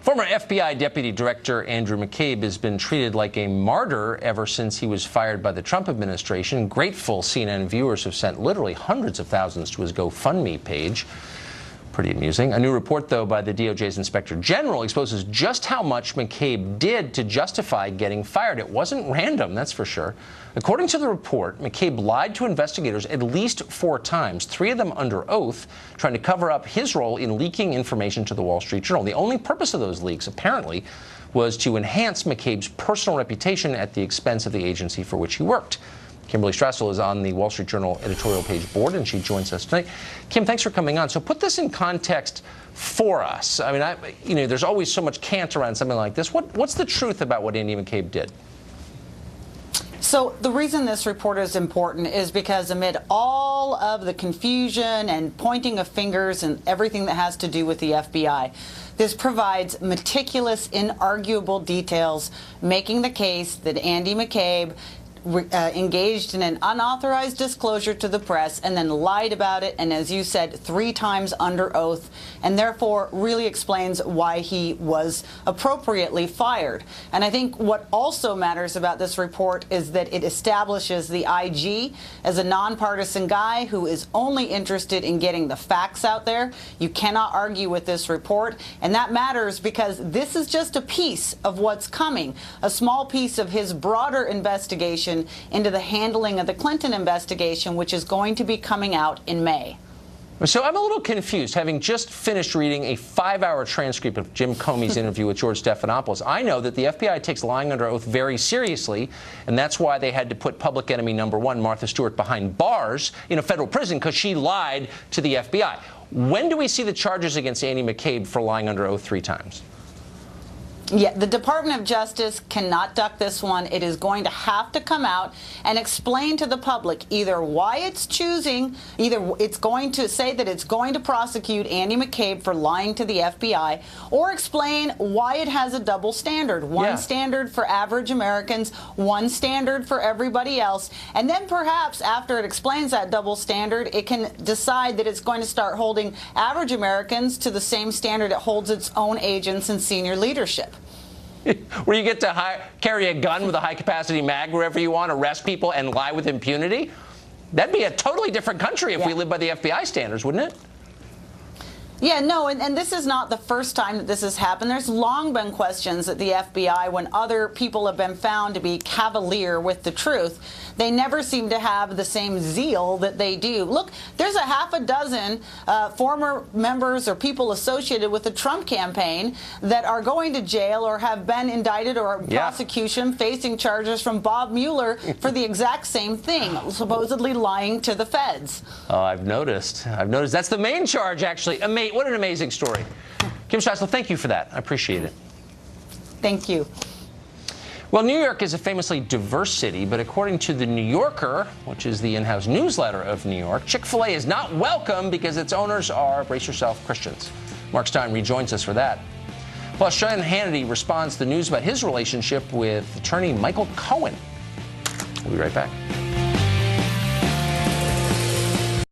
Former FBI Deputy Director Andrew McCabe has been treated like a martyr ever since he was fired by the Trump administration. Grateful CNN viewers have sent literally hundreds of thousands to his GoFundMe page. Pretty amusing. A new report, though, by the DOJ's Inspector General exposes just how much McCabe did to justify getting fired. It wasn't random, that's for sure. According to the report, McCabe lied to investigators at least 4 times, 3 of them under oath, trying to cover up his role in leaking information to the Wall Street Journal. The only purpose of those leaks, apparently, was to enhance McCabe's personal reputation at the expense of the agency for which he worked. Kimberly Strassel is on the Wall Street Journal editorial page board, and she joins us tonight. Kim, thanks for coming on. So put this in context for us. I mean, there's always so much cant around something like this. What's the truth about what Andy McCabe did? So the reason this report is important is because amid all of the confusion and pointing of fingers and everything that has to do with the FBI, this provides meticulous, inarguable details, making the case that Andy McCabe engaged in an unauthorized disclosure to the press and then lied about it, and as you said, 3 times under oath, and therefore really explains why he was appropriately fired. And I think what also matters about this report is that it establishes the IG as a nonpartisan guy who is only interested in getting the facts out there. You cannot argue with this report, and that matters because this is just a piece of what's coming, a small piece of his broader investigation into the handling of the Clinton investigation, which is going to be coming out in May. So I'm a little confused, having just finished reading a 5-hour transcript of Jim Comey's interview with George Stephanopoulos. I know that the FBI takes lying under oath very seriously, and that's why they had to put public enemy number 1, Martha Stewart, behind bars in a federal prison because she lied to the FBI. When do we see the charges against Andy McCabe for lying under oath 3 times? Yeah, the Department of Justice cannot duck this one. It is going to have to come out and explain to the public either why it's choosing, either it's going to say that it's going to prosecute Andy McCabe for lying to the FBI, or explain why it has a double standard. One standard for average Americans, one standard for everybody else. And then perhaps after it explains that double standard, it can decide that it's going to start holding average Americans to the same standard it holds its own agents and senior leadership. Where you get to carry a gun with a high-capacity mag wherever you want, arrest people, and lie with impunity? That'd be a totally different country if we lived by the FBI standards, wouldn't it? Yeah, no, and this is not the first time that this has happened. There's long been questions at the FBI when other people have been found to be cavalier with the truth. They never seem to have the same zeal that they do. Look, there's a half a dozen former members or people associated with the Trump campaign that are going to jail or have been indicted or prosecution facing charges from Bob Mueller for the exact same thing, supposedly lying to the feds. Oh, I've noticed. That's the main charge, actually. What an amazing story. Kim Strassel, thank you for that. I appreciate it. Thank you. Well, New York is a famously diverse city, but according to The New Yorker, which is the in-house newsletter of New York, Chick-fil-A is not welcome because its owners are, brace yourself, Christians. Mark Stein rejoins us for that. Plus, Sean Hannity responds to the news about his relationship with attorney Michael Cohen. We'll be right back.